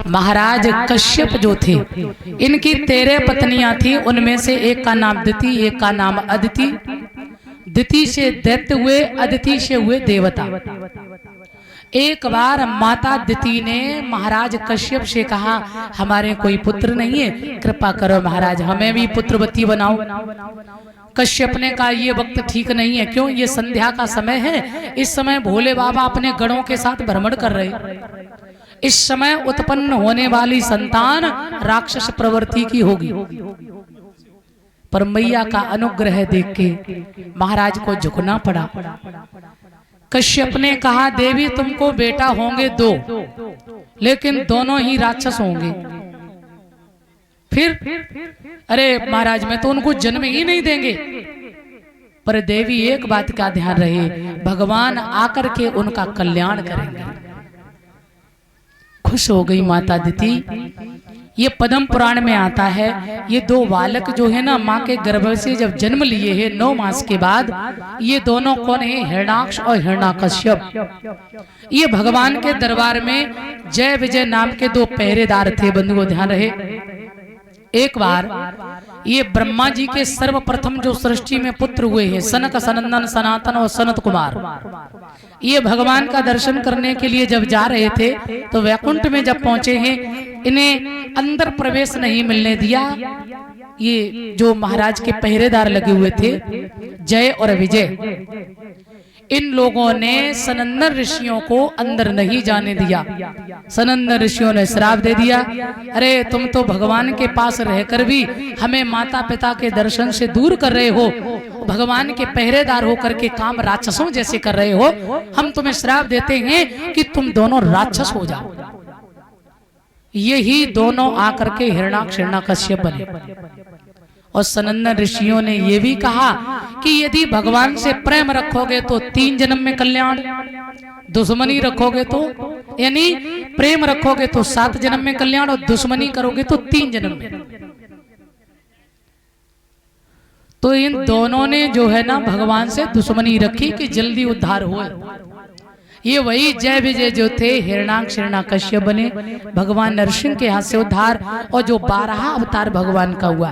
महाराज कश्यप जो थे, इनकी 13 पत्नियां थी। उनमें से एक का नाम दिति, एक का नाम अदिति। दिति से दैत्य हुए, अदिति से हुए देवता। एक बार माता दिति ने महाराज कश्यप से कहा, हमारे कोई पुत्र नहीं है, कृपा करो महाराज, हमें भी पुत्रवती बनाओ। कश्यप ने कहा, ये वक्त ठीक नहीं है। क्यों? ये संध्या का समय है। इस समय भोले बाबा अपने गणों के साथ भ्रमण कर रहे। इस समय उत्पन्न होने वाली संतान राक्षस प्रवृत्ति की होगी। पर मैया का अनुग्रह देख के महाराज को झुकना पड़ा। कश्यप ने कहा, देवी तुमको बेटा होंगे 2, लेकिन दोनों ही राक्षस होंगे। फिर अरे महाराज, मैं तो उनको जन्म ही नहीं देंगे। पर देवी एक बात का ध्यान रहे, भगवान आकर के उनका कल्याण करेंगे। खुश हो गई माता दिति। ये पद्म पुराण में आता है, ये 2 बालक जो है ना, माँ के गर्भ से जब जन्म लिए हैं 9 मास के बाद, ये दोनों कौन है? हिरणाक्ष और हिरण्यकश्यप। ये भगवान के दरबार में जय विजय नाम के 2 पहरेदार थे। बंधुओं ध्यान रहे, एक बार ये ब्रह्मा जी के सर्वप्रथम जो सृष्टि में पुत्र हुए हैं, सनक, सनंदन, सनातन और सनत कुमार, ये भगवान का दर्शन करने के लिए जब जा रहे थे तो वैकुंठ में जब पहुंचे हैं, इन्हें अंदर प्रवेश नहीं मिलने दिया। ये जो महाराज के पहरेदार लगे हुए थे, जय और विजय, इन लोगों ने सनंदन ऋषियों को अंदर नहीं जाने दिया। सनंदन ऋषियों ने श्राप दे दिया, अरे तुम तो भगवान के पास रहकर भी हमें माता पिता के दर्शन से दूर कर रहे हो, भगवान के पहरेदार होकर के काम राक्षसों जैसे कर रहे हो, हम तुम्हें श्राप देते हैं कि तुम दोनों राक्षस हो जाओ। यही दोनों आकर के हिरणाक्ष हिरण्यकश्यप बने। और सनंदन ऋषियों ने यह भी कहा कि यदि भगवान से प्रेम रखोगे तो 3 जन्म में कल्याण, दुश्मनी रखोगे तो, यानी प्रेम रखोगे तो 7 जन्म में कल्याण, और दुश्मनी करोगे तो 3 जन्म में। तो इन दोनों ने जो है ना भगवान से दुश्मनी रखी कि जल्दी उद्धार हो। ये वही जय विजय जो थे, हिरणाक्ष हिरण्यकश्यप बने, भगवान नरसिंह के हाथ से उद्धार, और जो 12 अवतार भगवान का हुआ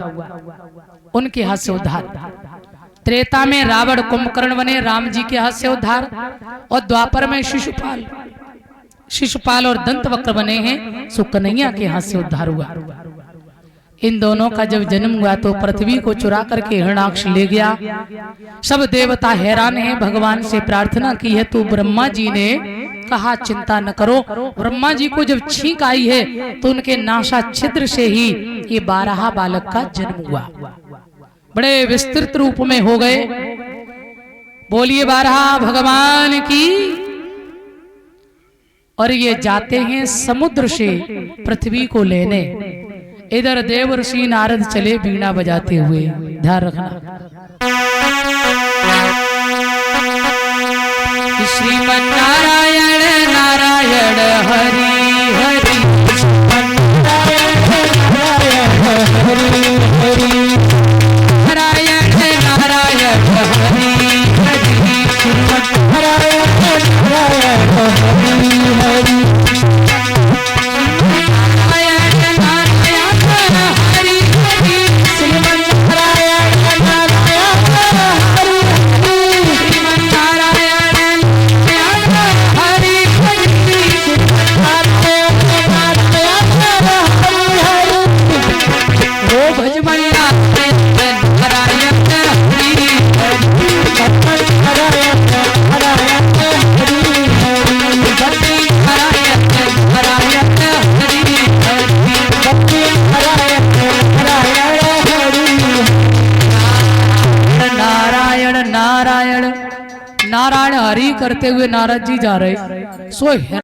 उनके हाथ से उद्धार। त्रेता में रावण कुंभकर्ण बने, राम जी के हाथ से उद्धार, और द्वापर में शिशुपाल और दंतवक्र बने हैं, सो कन्हैया के हाथ से उद्धार हुआ। इन दोनों का जब जन्म हुआ तो पृथ्वी को चुरा करके हिरणाक्ष ले गया। सब देवता हैरान हैं, भगवान से प्रार्थना की है तो ब्रह्मा जी ने कहा चिंता न करो। ब्रह्मा जी को जब छींक आई है तो उनके नासा छिद्र से ही ये 12 बालक का जन्म हुआ। बड़े विस्तृत रूप में हो गए। बोलिए 12 भगवान की। और ये जाते हैं समुद्र से पृथ्वी को लेने। इधर देव ऋषि नारद चले बीणा बजाते हुए। ध्यान रखना, श्रीमन नारायण नारायण हरि हरि, नारायण हरि हरि, नारायण नारायण हरि हरि, नारायण नारायण हरि हरि, नारायण हरि करते हुए नारद जी जा रहे। सो